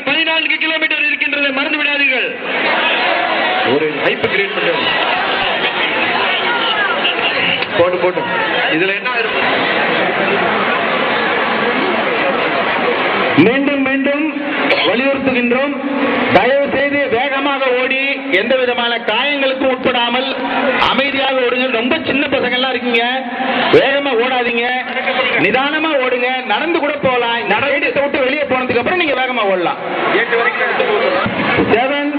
14 kilometre இருக்கின்றது, மறந்து விடாதீர்கள். ஒரு ஹைப் கிரியேட் பண்ண போட்டு இதுல என்ன மீண்டும் மீண்டும் வலியுறுத்துகின்றோம். தயவு செய்து வேகமாக ஓடி எந்த விதமான காயங்களுக்கும் உட்படாமல் அமைதியாக ஓடுங்க. ரொம்ப சின்ன பசங்க எல்லாம் இருக்கீங்க, வேகமா ஓடாதீங்க, நிதானமா ஓடுங்க. நடந்து கூட போகலாம். நடவடிக்கை விட்டு வெளியே போனதுக்கு அப்புறம் நீங்க வேகமா ஓடலாம். 7